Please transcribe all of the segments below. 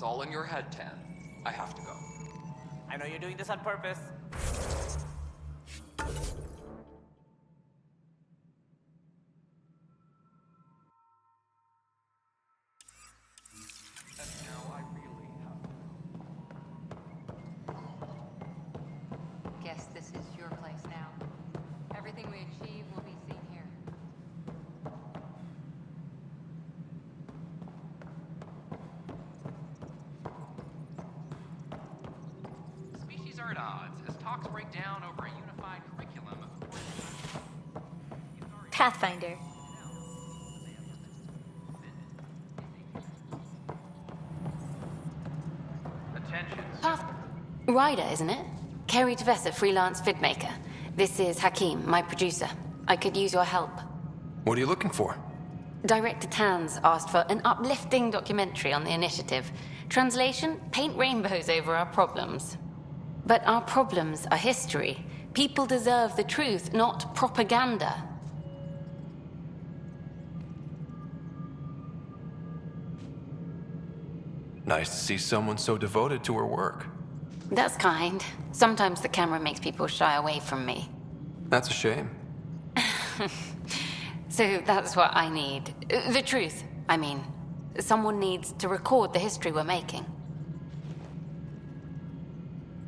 It's all in your head, Tan. I have to go. I know you're doing this on purpose. And now I really have. Guess this is your place now. Everything we achieve will be seen here. Species are at odds as talks break down over a unified curriculum. Pathfinder. Attention. Ryder, isn't it? Kerry Tvessa, freelance vidmaker. This is Hakeem, my producer. I could use your help. What are you looking for? Director Tanz asked for an uplifting documentary on the initiative. Translation, paint rainbows over our problems. But our problems are history. People deserve the truth, not propaganda. Nice to see someone so devoted to her work. That's kind. Sometimes the camera makes people shy away from me. That's a shame. So that's what I need. The truth, I mean. Someone needs to record the history we're making.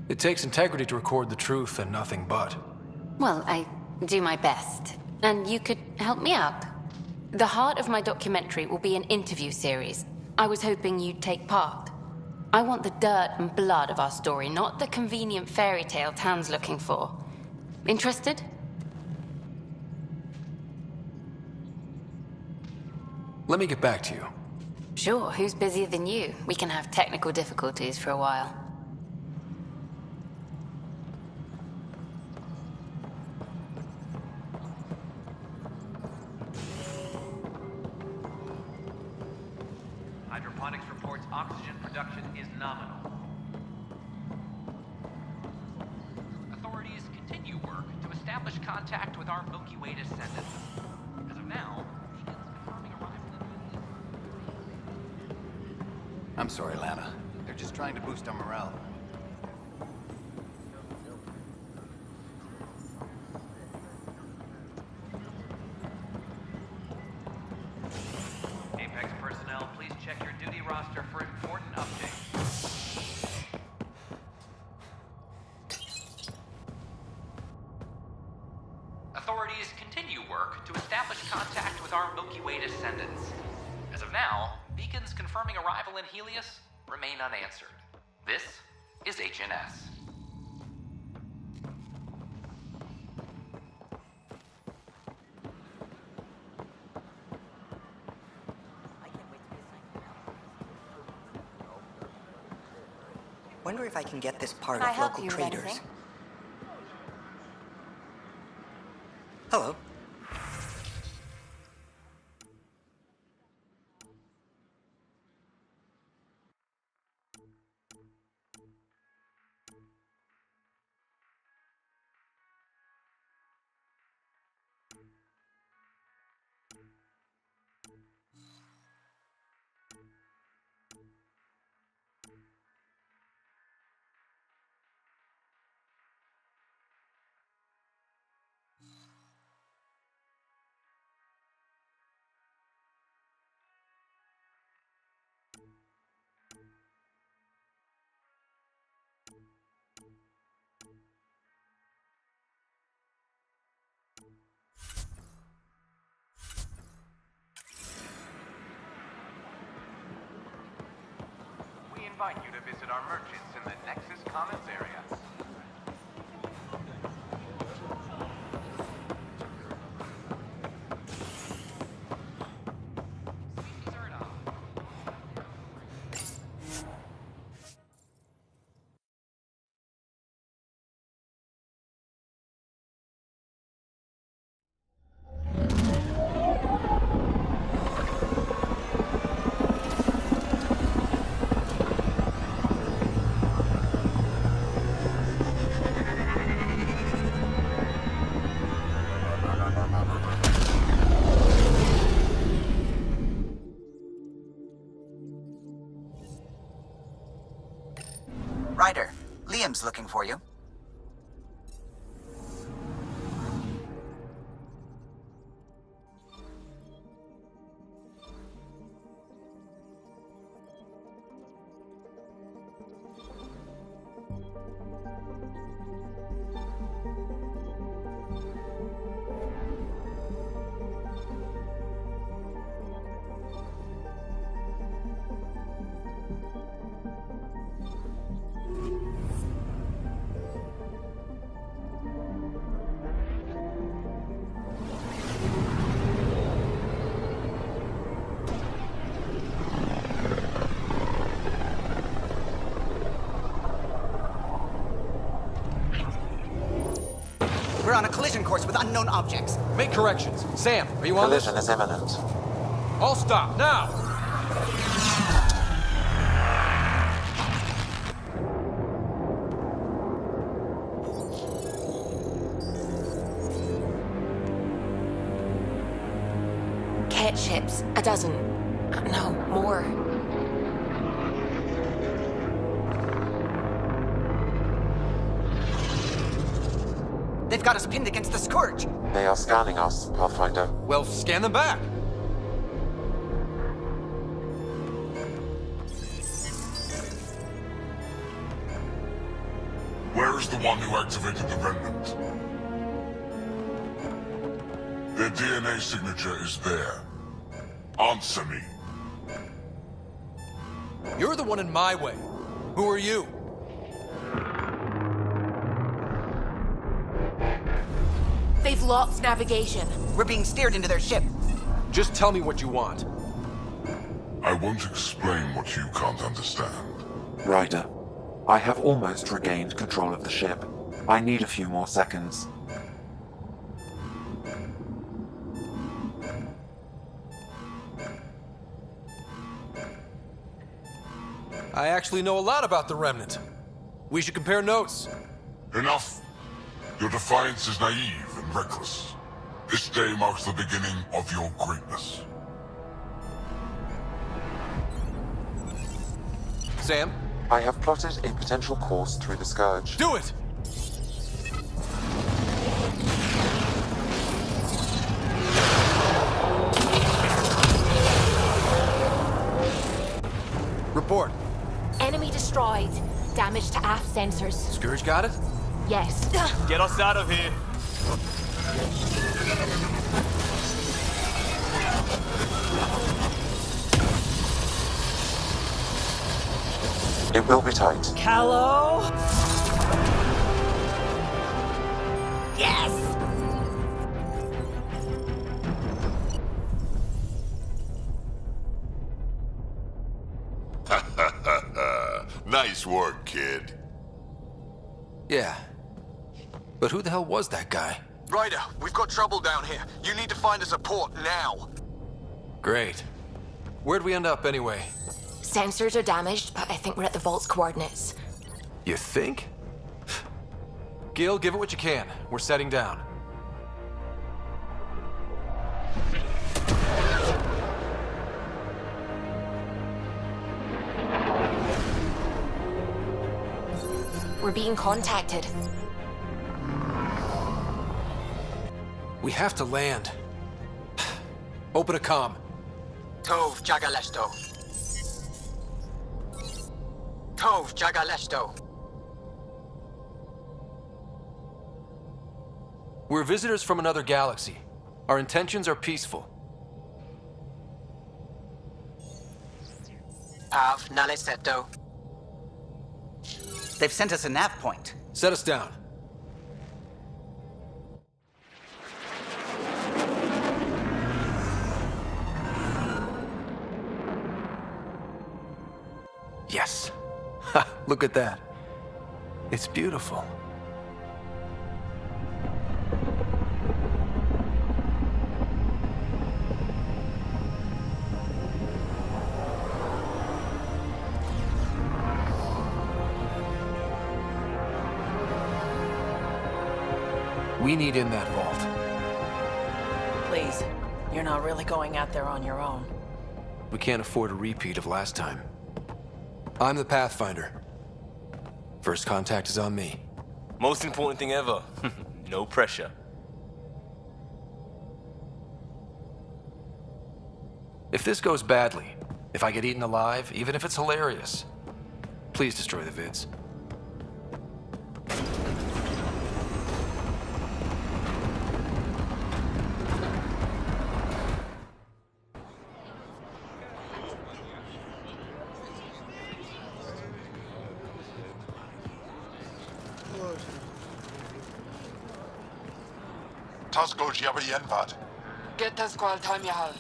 It takes integrity to record the truth and nothing but. Well, I do my best. And you could help me out. The heart of my documentary will be an interview series. I was hoping you'd take part. I want the dirt and blood of our story, not the convenient fairy tale Tan's looking for. Interested? Let me get back to you. Sure, who's busier than you? We can have technical difficulties for a while. Hydroponics reports oxygen production is nominal. Authorities continue work to establish contact with our Milky Way descendants. As of now, beacons confirming arrival in... I'm sorry, Lana. They're just trying to boost our morale. Apex personnel, please check your duty roster for important updates. Authorities continue work to establish contact with our Milky Way descendants. As of now, beacons confirming arrival in Helios remain unanswered. This is HNS. Wonder if I can get this part Can I of help local you with traders. anything? Hello. We invite you to visit our merchants in the Nexus Commons area. Species are at odds. Ryder, Liam's looking for you. We're on a collision course with unknown objects. Make corrections. Sam, are you on this? Collision is imminent. All stop, now! Cat ships. A dozen. No, more. They've got us pinned against the Scourge. They are scanning us, Pathfinder. Well, scan them back. Where is the one who activated the Remnant? Their DNA signature is there. Answer me. You're the one in my way. Who are you? They've lost navigation. We're being steered into their ship. Just tell me what you want. I won't explain what you can't understand. Ryder, I have almost regained control of the ship. I need a few more seconds. I actually know a lot about the Remnant. We should compare notes. Enough. Your defiance is naive and reckless. This day marks the beginning of your greatness. Sam? I have plotted a potential course through the Scourge. Do it! Report. Enemy destroyed. Damage to aft sensors. Scourge got it? Yes. Get us out of here. It will be tight. Callow? Yes! Nice work, kid. Yeah. But who the hell was that guy? Ryder, we've got trouble down here. You need to find us a port now. Great. Where'd we end up anyway? Sensors are damaged, but I think we're at the vault's coordinates. You think? Gil, give it what you can. We're setting down. We're being contacted. We have to land. Open a comm. Tov Jagalesto. Tov Jagalesto. We're visitors from another galaxy. Our intentions are peaceful. Av Naleseto. They've sent us a nav point. Set us down. Yes. Ha, look at that. It's beautiful. We need in that vault. Please, you're not really going out there on your own. We can't afford a repeat of last time. I'm the Pathfinder. First contact is on me. Most important thing ever. No pressure. If this goes badly, if I get eaten alive, even if it's hilarious, please destroy the vids. Tasco Jiabayenvad. Get us qual time yahal.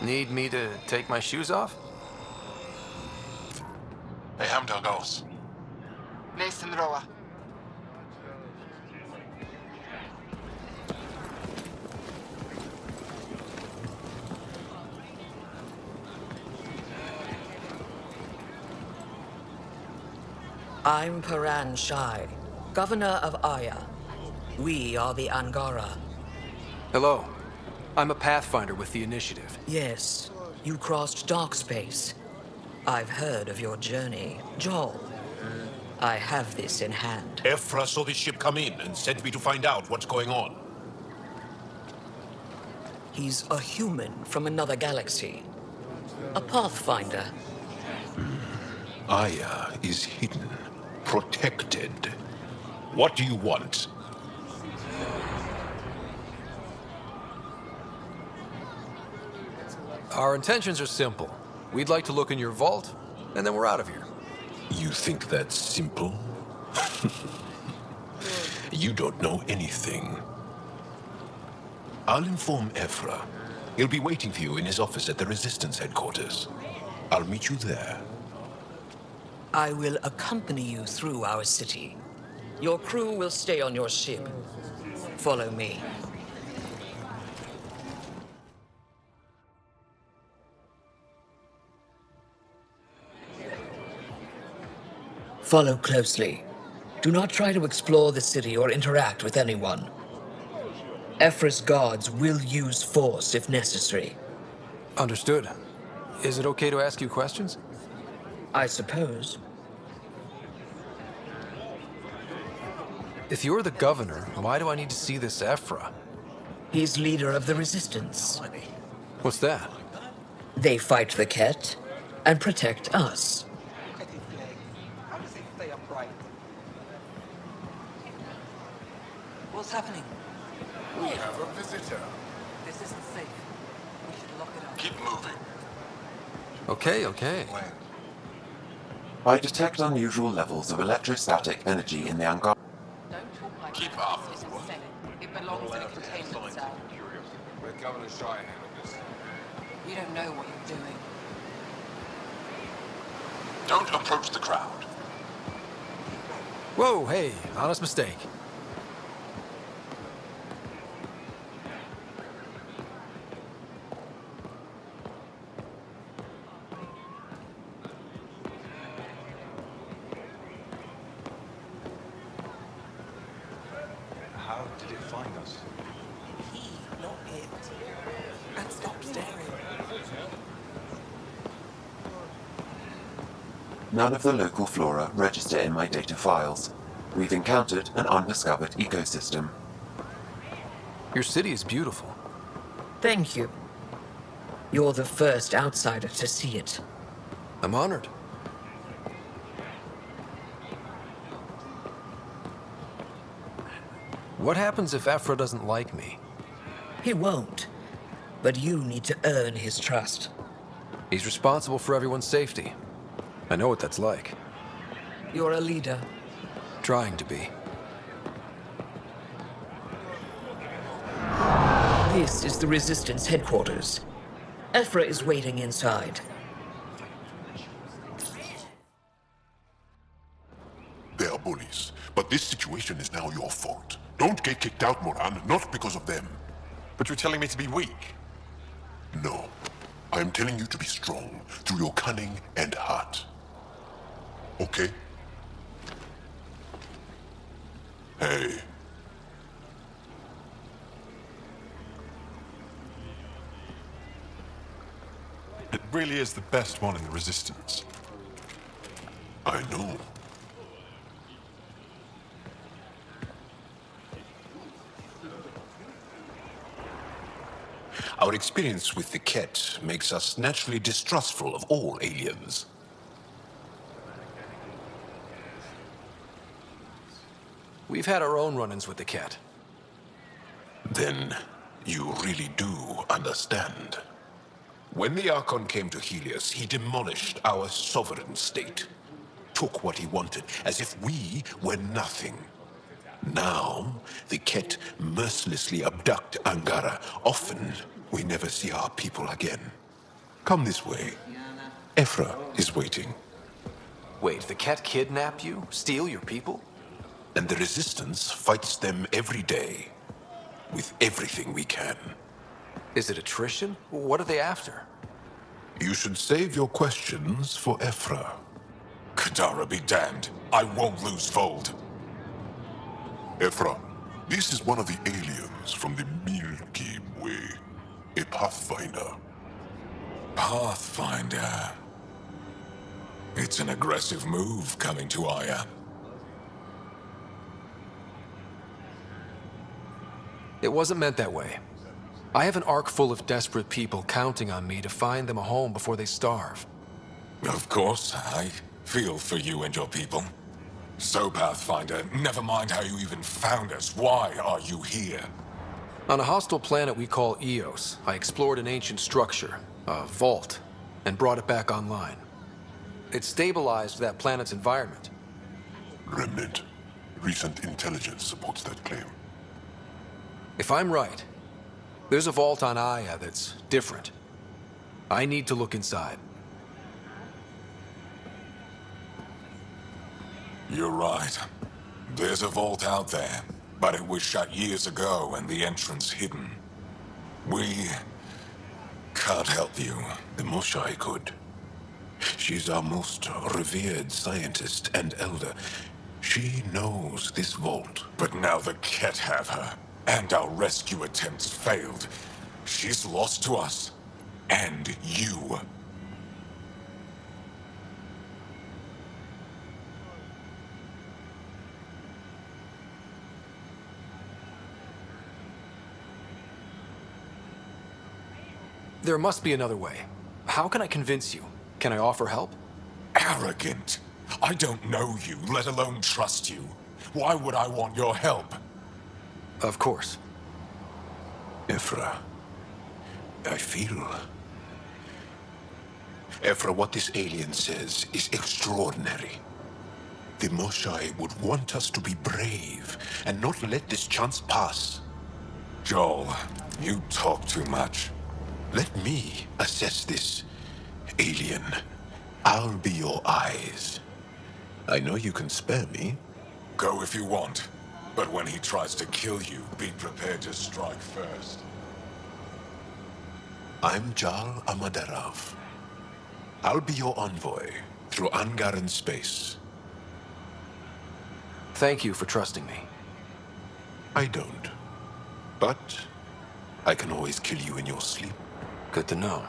Need me to take my shoes off? Hey, Hamdar goes. Nathan Roa. I'm Paran Shai, Governor of Aya. We are the Angara. Hello. I'm a Pathfinder with the Initiative. Yes, you crossed dark space. I've heard of your journey, Joel. I have this in hand. Ephra saw this ship come in and sent me to find out what's going on. He's a human from another galaxy. A Pathfinder. Aya is hidden, protected. What do you want? Our intentions are simple. We'd like to look in your vault, and then we're out of here. You think that's simple? You don't know anything. I'll inform Ephra. He'll be waiting for you in his office at the Resistance headquarters. I'll meet you there. I will accompany you through our city. Your crew will stay on your ship. Follow me. Follow closely. Do not try to explore the city or interact with anyone. Ephra's guards will use force if necessary. Understood. Is it okay to ask you questions? I suppose. If you're the governor, why do I need to see this Ephra? He's leader of the Resistance. What's that? They fight the Ket and protect us. What's happening? We have a visitor. This isn't safe. We should lock it up. Keep moving. Okay. I detect unusual levels of electrostatic energy in the hangar. Don't talk like Keep that. up. This is insane. It belongs in a containment cell. Let Governor Shai handle this. You don't know what you're doing. Don't approach the crowd. Whoa, hey, honest mistake. How did it find us? He, not it. And stop staring. None of the local flora register in my data files. We've encountered an undiscovered ecosystem. Your city is beautiful. Thank you. You're the first outsider to see it. I'm honored. What happens if Ephra doesn't like me? He won't. But you need to earn his trust. He's responsible for everyone's safety. I know what that's like. You're a leader. Trying to be. This is the Resistance headquarters. Ephra is waiting inside. They are bullies, but this situation is now your fault. Don't get kicked out, Moran, not because of them. But you're telling me to be weak. No. I am telling you to be strong through your cunning and heart. Okay? Hey. It really is the best one in the Resistance. I know. Our experience with the Ket makes us naturally distrustful of all aliens. We've had our own run-ins with the Ket. Then you really do understand. When the Archon came to Helios, he demolished our sovereign state. Took what he wanted, as if we were nothing. Now, the Ket mercilessly abduct Angara. Often, we never see our people again. Come this way. Ephra is waiting. Wait, the Ket kidnap you? Steal your people? And the Resistance fights them every day. With everything we can. Is it attrition? What are they after? You should save your questions for Ephra. Kadara be damned. I won't lose Fold. Ephra, this is one of the aliens from the Milky Way. A Pathfinder. Pathfinder. It's an aggressive move coming to Aya. It wasn't meant that way. I have an ark full of desperate people counting on me to find them a home before they starve. Of course, I feel for you and your people. So, Pathfinder, never mind how you even found us. Why are you here? On a hostile planet we call Eos, I explored an ancient structure, a vault, and brought it back online. It stabilized that planet's environment. Remnant. Recent intelligence supports that claim. If I'm right, there's a vault on Aya that's different. I need to look inside. You're right. There's a vault out there, but it was shut years ago and the entrance hidden. We can't help you. The Moshai could. She's our most revered scientist and elder. She knows this vault. But now the Ket have her. And our rescue attempts failed. She's lost to us. And you. There must be another way. How can I convince you? Can I offer help? Arrogant. I don't know you, let alone trust you. Why would I want your help? Of course. Ephra, I feel... Ephra, what this alien says is extraordinary. The Moshai would want us to be brave and not let this chance pass. Joel, you talk too much. Let me assess this, alien. I'll be your eyes. I know you can spare me. Go if you want. But when he tries to kill you, be prepared to strike first. I'm Jal Amaderav. I'll be your envoy through Angaran space. Thank you for trusting me. I don't. But I can always kill you in your sleep. Good to know.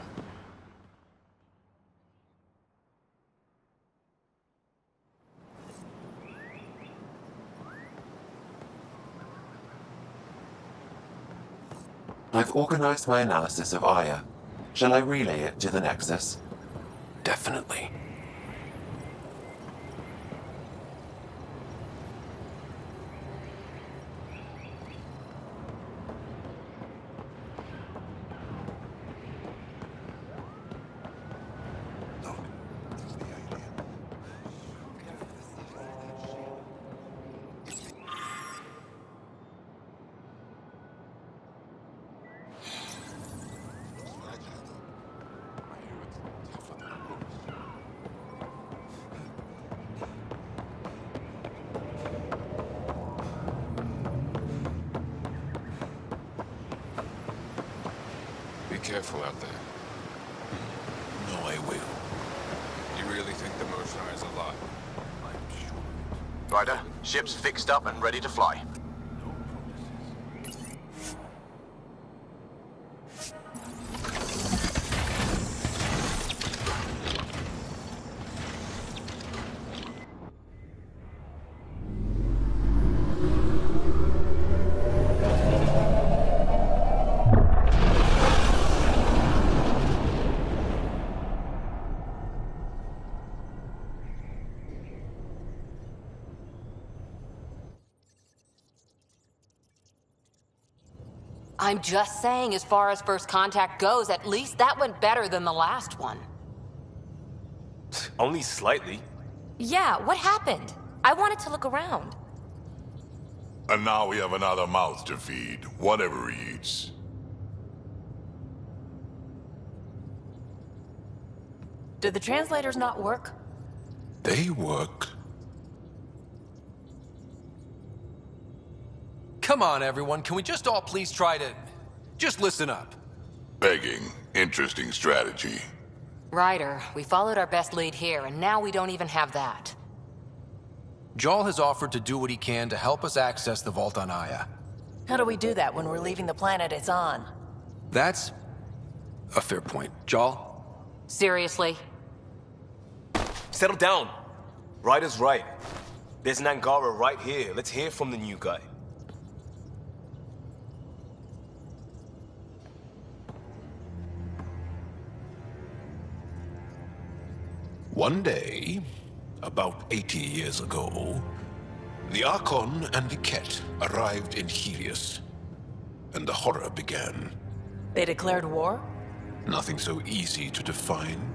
I've organized my analysis of Aya. Shall I relay it to the Nexus? Definitely. Be careful out there. No, I will. You really think the Moshai is alive? I'm sure. Ryder, ship's fixed up and ready to fly. I'm just saying, as far as first contact goes, at least that went better than the last one. Only slightly. Yeah, what happened? I wanted to look around. And now we have another mouth to feed, whatever he eats. Did the translators not work? They work. Come on, everyone. Can we just all please try to... just listen up? Begging. Interesting strategy. Ryder, we followed our best lead here, and now we don't even have that. Jarl has offered to do what he can to help us access the vault on Aya. How do we do that when we're leaving the planet it's on? That's a fair point. Jarl? Seriously? Settle down. Ryder's right. There's an Angara right here. Let's hear from the new guy. One day, about 80 years ago, the Archon and the Ket arrived in Helios, and the horror began. They declared war? Nothing so easy to define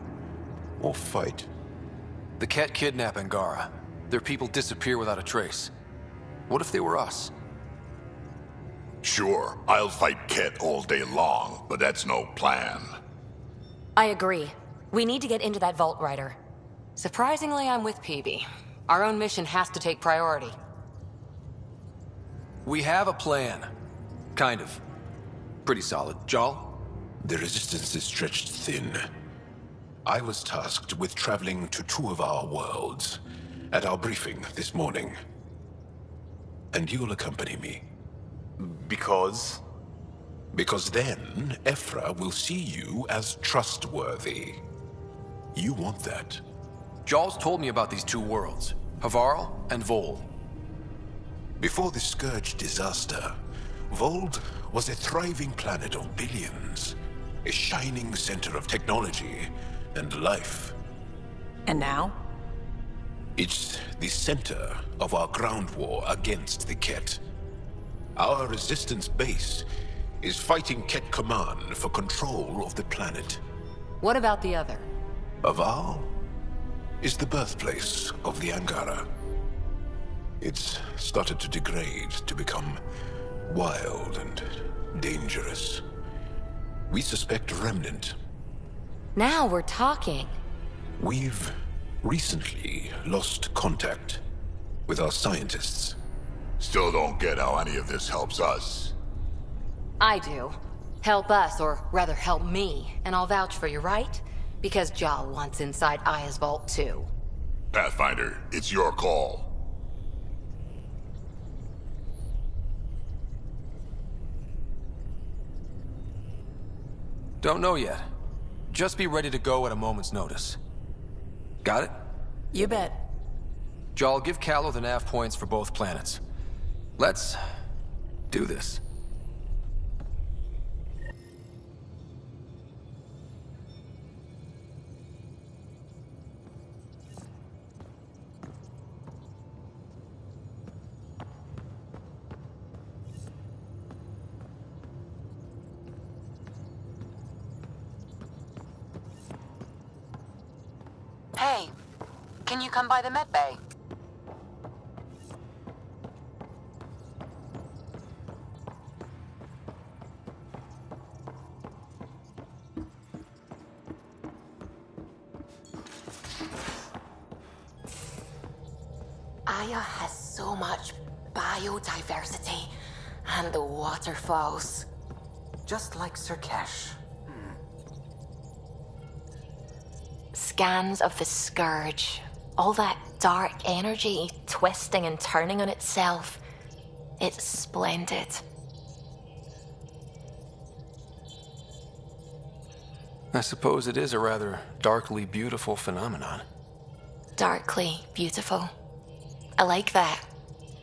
or fight. The Ket kidnap Angara. Their people disappear without a trace. What if they were us? Sure, I'll fight Ket all day long, but that's no plan. I agree. We need to get into that vault, Ryder. Surprisingly, I'm with PB. Our own mission has to take priority. We have a plan. Kind of. Pretty solid. Jarl? The resistance is stretched thin. I was tasked with traveling to two of our worlds at our briefing this morning. And you'll accompany me. Because? Because then, Ephra will see you as trustworthy. You want that. Jarl's told me about these two worlds, Havarl and Vol. Before the Scourge disaster, Vold was a thriving planet of billions, a shining center of technology and life. And now? It's the center of our ground war against the Ket. Our resistance base is fighting Ket Command for control of the planet. What about the other? Havarl is the birthplace of the Angara. It's started to degrade, to become wild and dangerous. We suspect a remnant. Now we're talking. We've recently lost contact with our scientists. Still don't get how any of this helps us. I do. Help us, or rather help me, and I'll vouch for you, right? Because Jarl wants inside Aya's vault too. Pathfinder, it's your call. Don't know yet. Just be ready to go at a moment's notice. Got it? You bet. Jarl, give Callow the nav points for both planets. Let's do this. Hey, can you come by the med bay? Aya has so much biodiversity and the waterfalls. Just like Sirkesh. Scans of the Scourge. All that dark energy twisting and turning on itself. It's splendid. I suppose it is a rather darkly beautiful phenomenon. Darkly beautiful. I like that.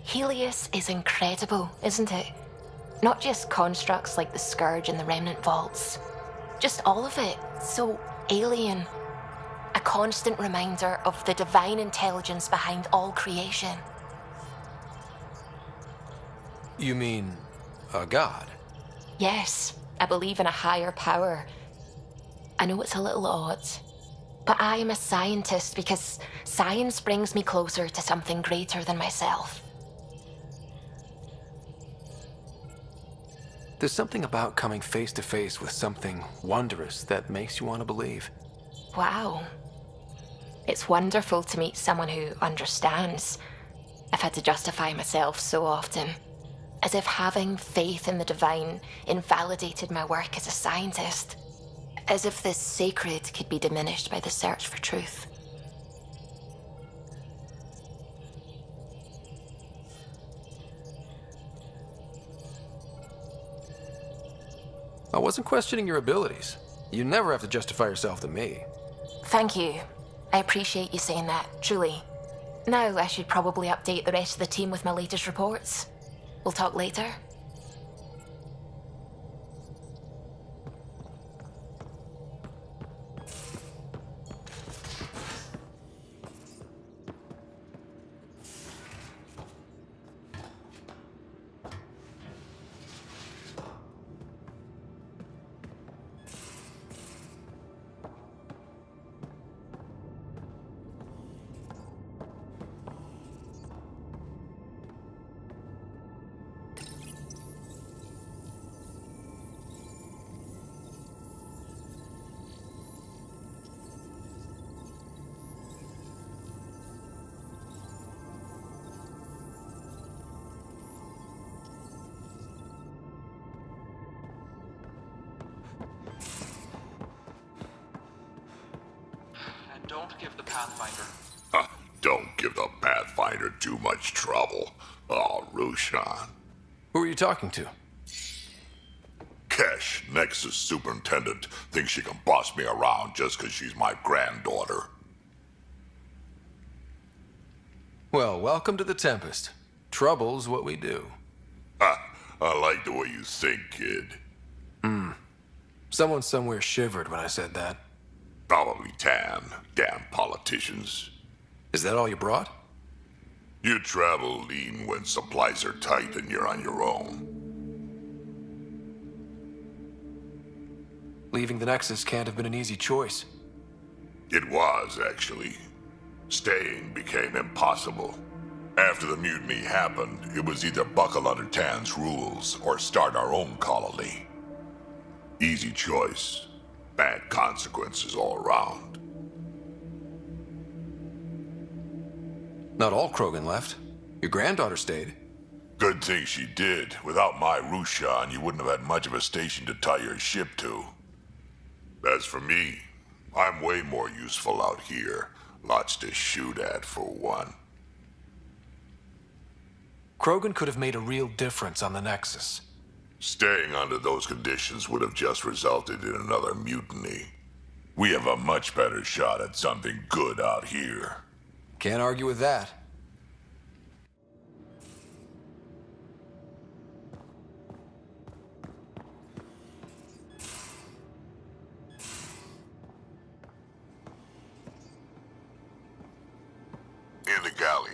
Helios is incredible, isn't it? Not just constructs like the Scourge and the Remnant Vaults. Just all of it. So alien. A constant reminder of the divine intelligence behind all creation. You mean a god? Yes, I believe in a higher power. I know it's a little odd, but I am a scientist because science brings me closer to something greater than myself. There's something about coming face to face with something wondrous that makes you want to believe. Wow. It's wonderful to meet someone who understands. I've had to justify myself so often, as if having faith in the divine invalidated my work as a scientist, as if the sacred could be diminished by the search for truth. I wasn't questioning your abilities. You never have to justify yourself to me. Thank you. I appreciate you saying that, truly. Now I should probably update the rest of the team with my latest reports. We'll talk later. Don't give the Pathfinder. Don't give the Pathfinder too much trouble. Oh, Roshan. Who are you talking to? Kesh, Nexus Superintendent, thinks she can boss me around just because she's my granddaughter. Well, welcome to the Tempest. Trouble's what we do. I like the way you think, kid. Someone somewhere shivered when I said that. Probably Tan. Damn politicians. Is that all you brought? You travel lean when supplies are tight and you're on your own. Leaving the Nexus can't have been an easy choice. It was, actually. Staying became impossible. After the mutiny happened, it was either buckle under Tan's rules or start our own colony. Easy choice. Bad consequences all around. Not all Krogan left. Your granddaughter stayed. Good thing she did. Without my Rushan, you wouldn't have had much of a station to tie your ship to. As for me, I'm way more useful out here. Lots to shoot at, for one. Krogan could have made a real difference on the Nexus. Staying under those conditions would have just resulted in another mutiny. We have a much better shot at something good out here. Can't argue with that. In the galley.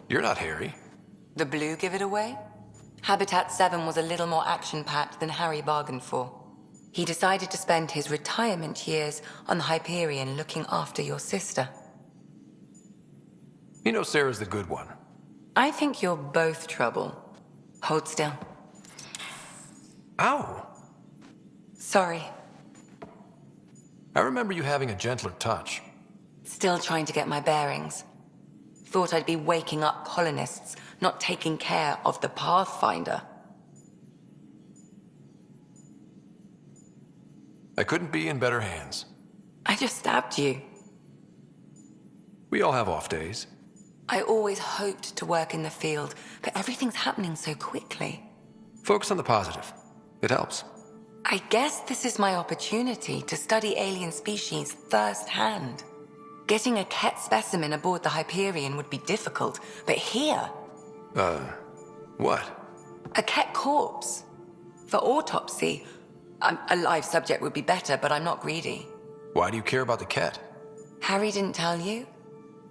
You're not Harry. The blue give it away? Habitat 7 was a little more action-packed than Harry bargained for. He decided to spend his retirement years on the Hyperion looking after your sister. You know Sarah's the good one. I think you're both trouble. Hold still. Ow! Sorry. I remember you having a gentler touch. Still trying to get my bearings. Thought I'd be waking up colonists, not taking care of the Pathfinder. I couldn't be in better hands. I just stabbed you. We all have off days. I always hoped to work in the field, but everything's happening so quickly. Focus on the positive. It helps. I guess this is my opportunity to study alien species firsthand. Getting a Ket specimen aboard the Hyperion would be difficult, but here... What? A Ket corpse. For autopsy, a live subject would be better, but I'm not greedy. Why do you care about the Ket? Harry didn't tell you?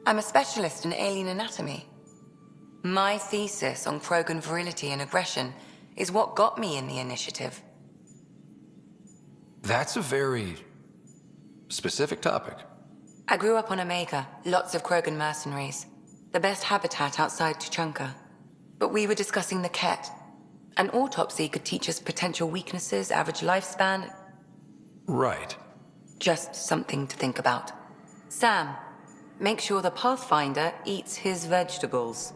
I'm a specialist in alien anatomy. My thesis on Krogan virility and aggression is what got me in the initiative. That's a very specific topic. I grew up on Omega, lots of Krogan mercenaries. The best habitat outside Tuchanka. But we were discussing the Ket. An autopsy could teach us potential weaknesses, average lifespan. Right. Just something to think about. Sam, make sure the Pathfinder eats his vegetables.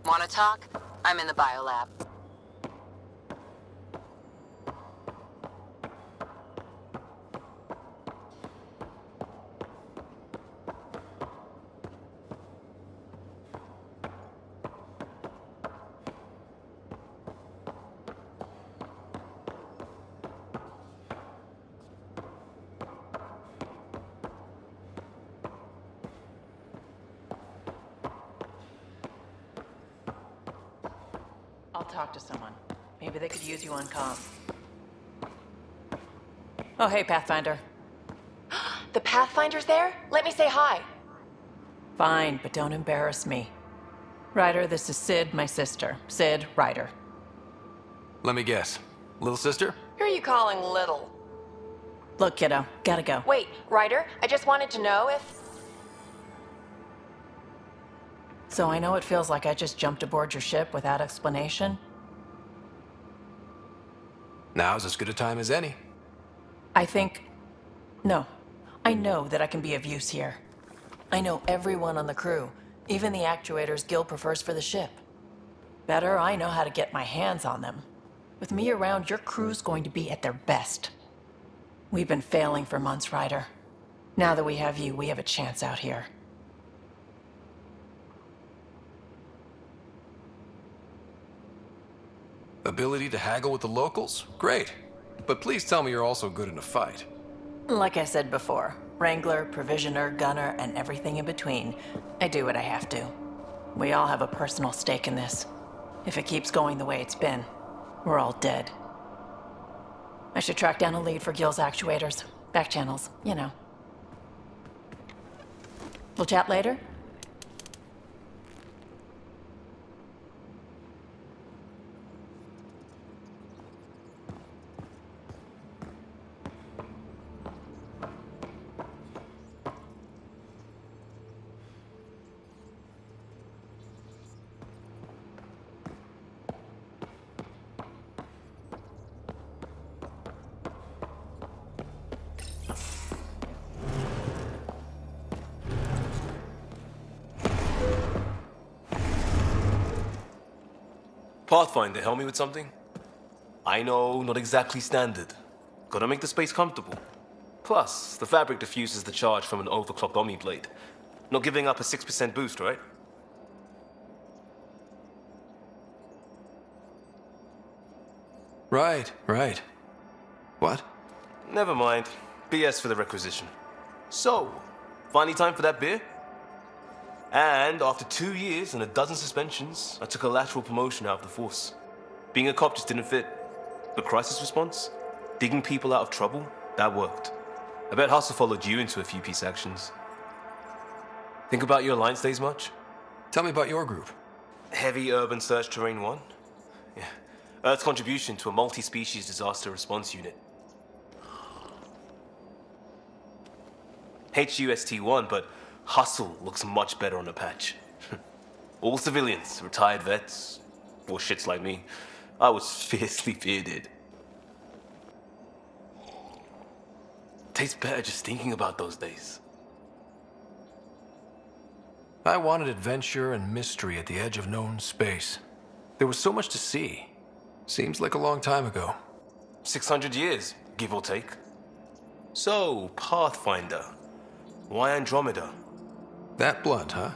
Want to talk? I'm in the biolab. I'll talk to someone. Maybe they could use you on comm. Oh, hey, Pathfinder. The Pathfinder's there? Let me say hi. Fine, but don't embarrass me. Ryder, this is Sid, my sister. Sid, Ryder. Let me guess. Little sister? Who are you calling little? Look, kiddo, gotta go. Wait, Ryder, I just wanted to know if... So I know it feels like I just jumped aboard your ship without explanation. Now's as good a time as any. No. I know that I can be of use here. I know everyone on the crew, even the actuators Gil prefers for the ship. Better, I know how to get my hands on them. With me around, your crew's going to be at their best. We've been failing for months, Ryder. Now that we have you, we have a chance out here. Ability to haggle with the locals? Great. But please tell me you're also good in a fight. Like I said before, Wrangler, Provisioner, Gunner, and everything in between. I do what I have to. We all have a personal stake in this. If it keeps going the way it's been, we're all dead. I should track down a lead for Gil's actuators. Back channels, you know. We'll chat later? Pathfinder, help me with something? I know, not exactly standard. Gotta make the space comfortable. Plus, the fabric diffuses the charge from an overclocked Omni blade. Not giving up a 6% boost, right? Right. What? Never mind. BS for the requisition. So, finally time for that beer? And after 2 years and a dozen suspensions, I took a lateral promotion out of the force. Being a cop just didn't fit. But crisis response? Digging people out of trouble? That worked. I bet Hustle followed you into a few peace actions. Think about your Alliance days much? Tell me about your group. Heavy Urban Search Terrain 1? Yeah. Earth's contribution to a multi-species disaster response unit. HUST-1, but Hustle looks much better on a patch. All civilians, retired vets, or shits like me. I was fiercely bearded. Tastes better just thinking about those days. I wanted adventure and mystery at the edge of known space. There was so much to see. Seems like a long time ago. 600 years, give or take. So, Pathfinder. Why Andromeda? That blunt, huh?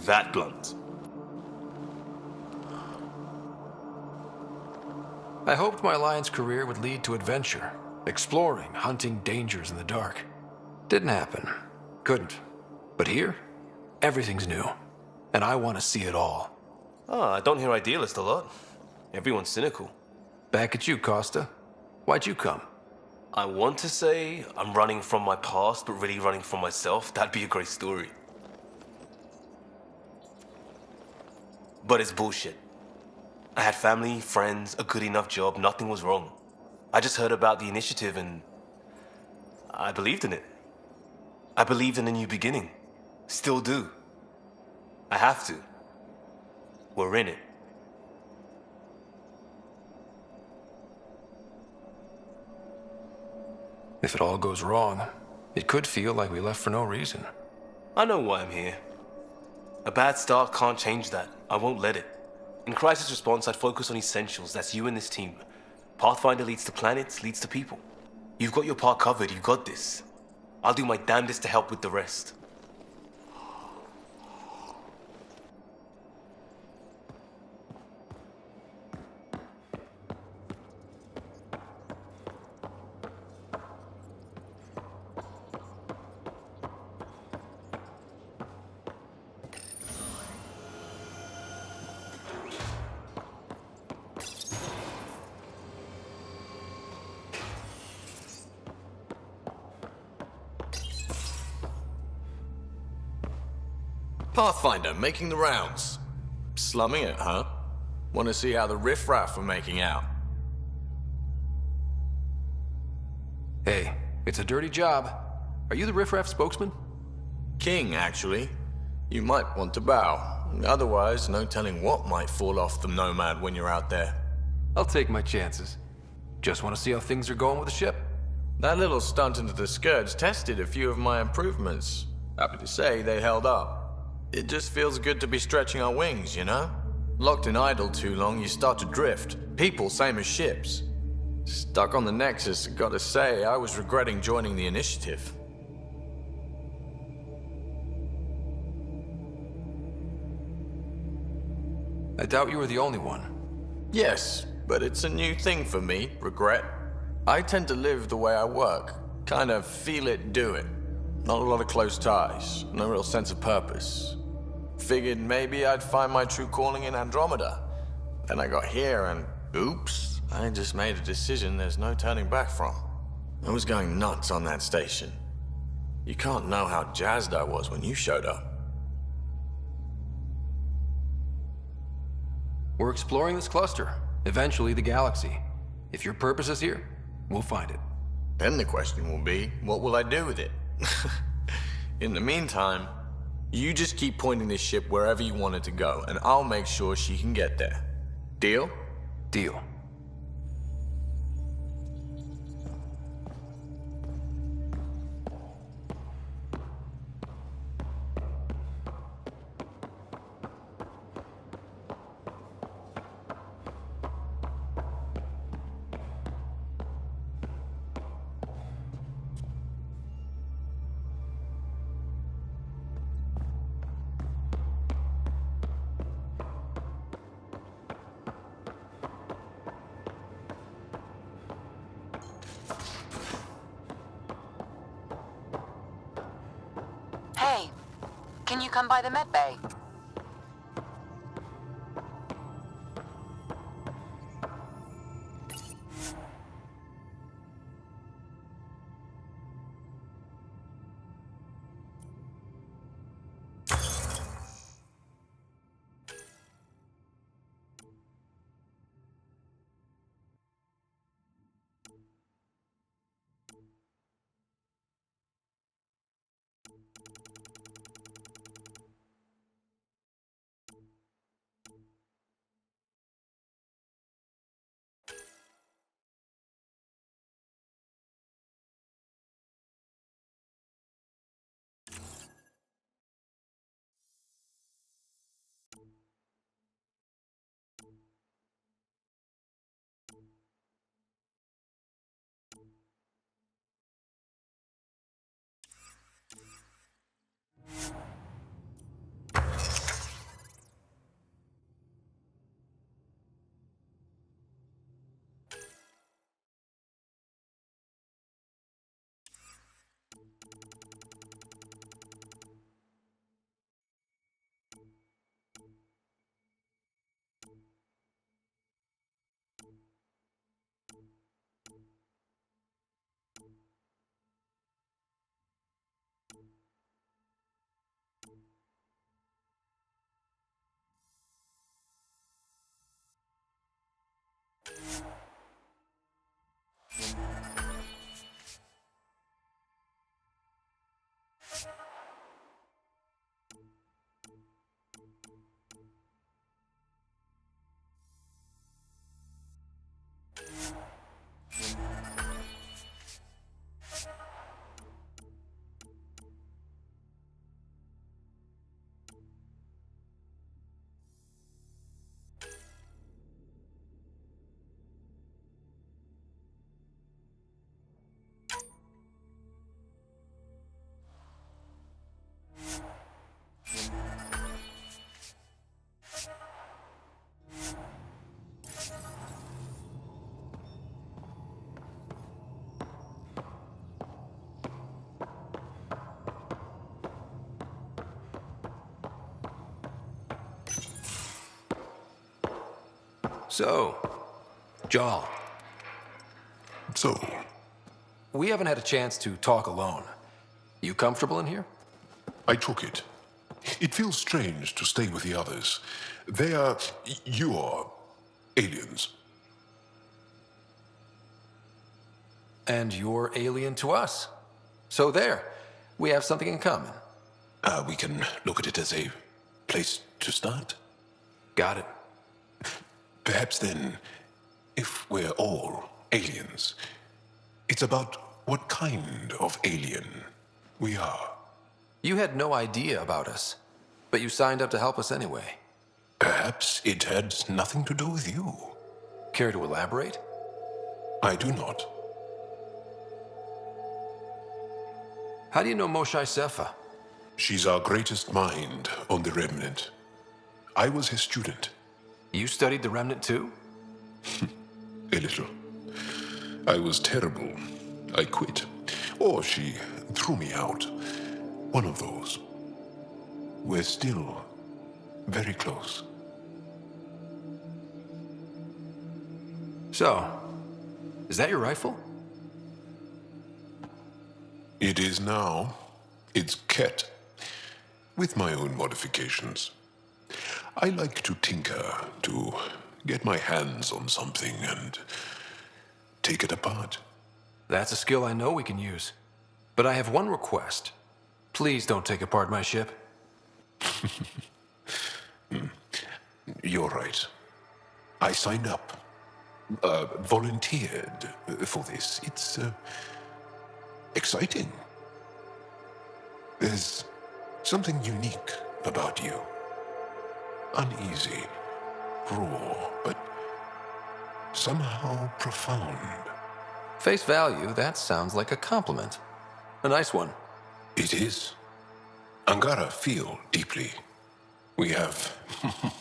That blunt. I hoped my Alliance career would lead to adventure. Exploring, hunting dangers in the dark. Didn't happen. Couldn't. But here, everything's new. And I want to see it all. I don't hear idealist a lot. Everyone's cynical. Back at you, Costa. Why'd you come? I want to say I'm running from my past, but really running from myself. That'd be a great story. But it's bullshit. I had family, friends, a good enough job, nothing was wrong. I just heard about the initiative and I believed in it. I believed in a new beginning. Still do. I have to. We're in it. If it all goes wrong, it could feel like we left for no reason. I know why I'm here. A bad start can't change that. I won't let it. In crisis response, I'd focus on essentials. That's you and this team. Pathfinder leads to planets, leads to people. You've got your part covered. You've got this. I'll do my damnedest to help with the rest. Pathfinder, making the rounds. Slumming it, huh? Want to see how the riffraff are making out? Hey, it's a dirty job. Are you the riffraff spokesman? King, actually. You might want to bow. Otherwise, no telling what might fall off the Nomad when you're out there. I'll take my chances. Just want to see how things are going with the ship. That little stunt into the Scourge tested a few of my improvements. Happy to say they held up. It just feels good to be stretching our wings, you know? Locked in idle too long, you start to drift. People, same as ships. Stuck on the Nexus, gotta say, I was regretting joining the Initiative. I doubt you were the only one. Yes, but it's a new thing for me, regret. I tend to live the way I work. Kind of feel it, do it. Not a lot of close ties, no real sense of purpose. Figured maybe I'd find my true calling in Andromeda. Then I got here and, oops, I just made a decision there's no turning back from. I was going nuts on that station. You can't know how jazzed I was when you showed up. We're exploring this cluster, eventually the galaxy. If your purpose is here, we'll find it. Then the question will be, what will I do with it? In the meantime, you just keep pointing this ship wherever you want it to go, and I'll make sure she can get there. Deal? Deal. Can you come by the med bay? So, Jarl. So? We haven't had a chance to talk alone. You comfortable in here? I took it. It feels strange to stay with the others. They are... you are... aliens. And you're alien to us. So there, we have something in common. We can look at it as a place to start. Got it. Perhaps then, if we're all aliens, it's about what kind of alien we are. You had no idea about us, but you signed up to help us anyway. Perhaps it had nothing to do with you. Care to elaborate? I do not. How do you know Moshae Sefa? She's our greatest mind on the Remnant. I was his student. You studied the Remnant too? A little. I was terrible. I quit. Or she threw me out. One of those. We're still very close. So, is that your rifle? It is now. It's Ket. With my own modifications. I like to tinker, to get my hands on something and take it apart. That's a skill I know we can use. But I have one request. Please don't take apart my ship. You're right. I signed up. Volunteered for this. It's exciting. There's something unique about you. Uneasy, raw, but somehow profound. Face value, that sounds like a compliment. A nice one. It is. Angara feel deeply. We have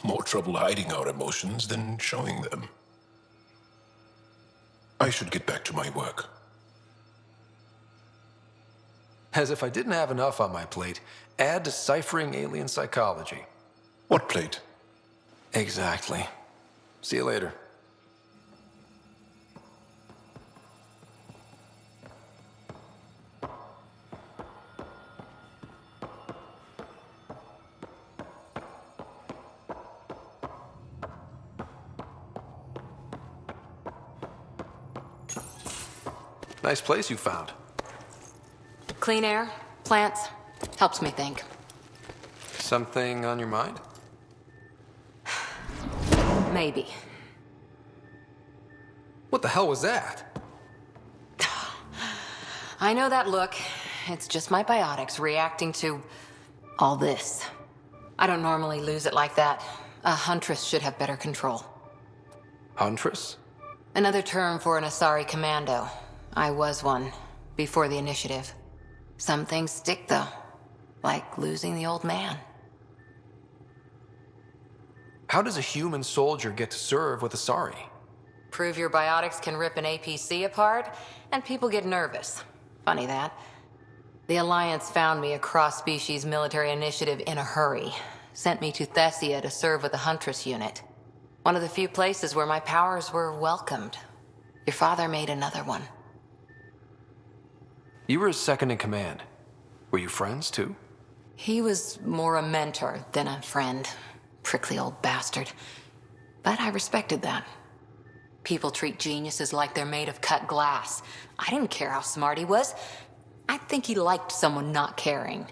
more trouble hiding our emotions than showing them. I should get back to my work. As if I didn't have enough on my plate, Add deciphering alien psychology. What plate? Exactly. See you later. Nice place you found. Clean air, plants, helps me think. Something on your mind? Maybe. What the hell was that? I know that look. It's just my biotics reacting to all this. I don't normally lose it like that. A huntress should have better control. Huntress? Another term for an Asari commando. I was one, before the initiative. Some things stick, though. Like losing the old man. How does a human soldier get to serve with Asari? Prove your biotics can rip an APC apart, and people get nervous. Funny that. The Alliance found me a cross-species military initiative in a hurry. Sent me to Thessia to serve with the Huntress unit. One of the few places where my powers were welcomed. Your father made another one. You were his second in command. Were you friends, too? He was more a mentor than a friend. Prickly old bastard. But I respected that. People treat geniuses like they're made of cut glass. I didn't care how smart he was. I think he liked someone not caring.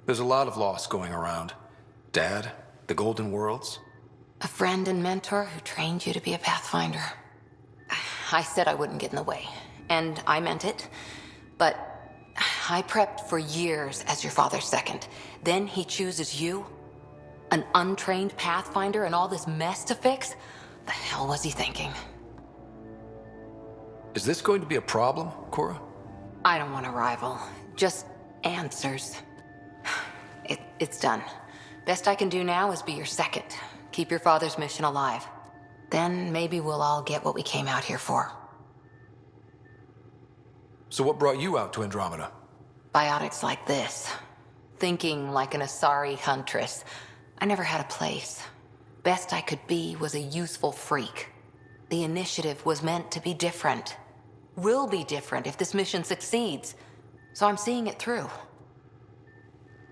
There's a lot of loss going around. Dad, the Golden Worlds. A friend and mentor who trained you to be a Pathfinder. I said I wouldn't get in the way, and I meant it. But I prepped for years as your father's second. Then he chooses you? An untrained Pathfinder and all this mess to fix? The hell was he thinking? Is this going to be a problem, Cora? I don't want a rival. Just answers. It's done. Best I can do now is be your second. Keep your father's mission alive. Then maybe we'll all get what we came out here for. So what brought you out to Andromeda? Biotics like this. Thinking like an Asari huntress. I never had a place. Best I could be was a useful freak. The initiative was meant to be different. Will be different if this mission succeeds. So I'm seeing it through.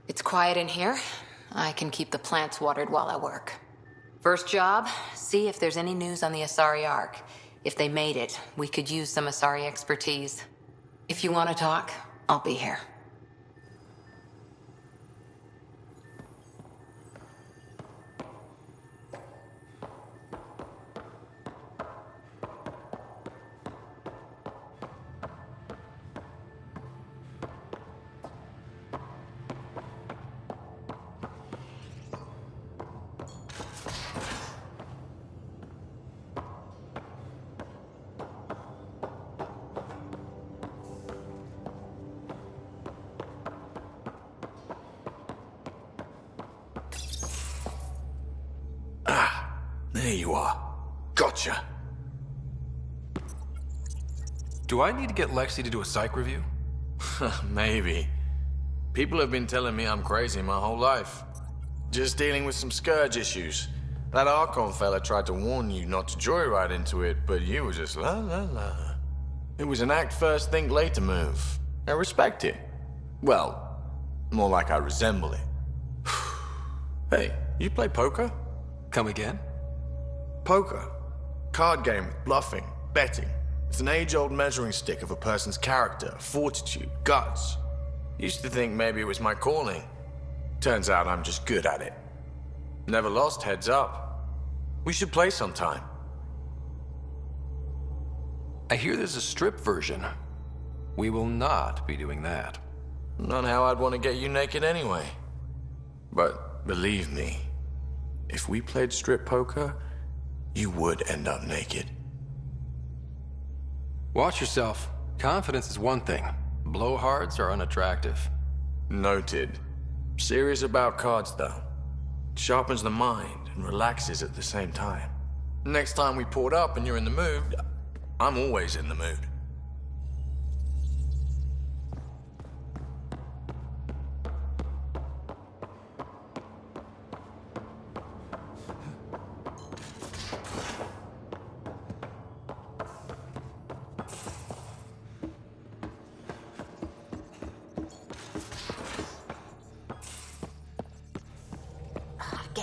It's quiet in here. I can keep the plants watered while I work. First job, see if there's any news on the Asari Ark. If they made it, we could use some Asari expertise. If you want to talk, I'll be here. There you are. Gotcha. Do I need to get Lexi to do a psych review? Maybe. People have been telling me I'm crazy my whole life. Just dealing with some scourge issues. That Archon fella tried to warn you not to joyride into it, but you were just la la la. It was an act first, think later move. I respect it. Well, more like I resemble it. Hey, you play poker? Come again? Poker. Card game with bluffing, betting. It's an age-old measuring stick of a person's character, fortitude, guts. Used to think maybe it was my calling. Turns out I'm just good at it. Never lost heads up. We should play sometime. I hear there's a strip version. We will not be doing that. Not how I'd want to get you naked anyway. But believe me, if we played strip poker, you would end up naked. Watch yourself. Confidence is one thing. Blowhards are unattractive. Noted. Serious about cards, though. Sharpens the mind and relaxes at the same time. Next time we port up and you're in the mood, I'm always in the mood.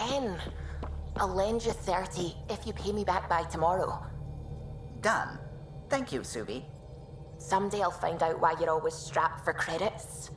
10. I'll lend you 30 if you pay me back by tomorrow. Done. Thank you, Subi. Someday I'll find out why you're always strapped for credits.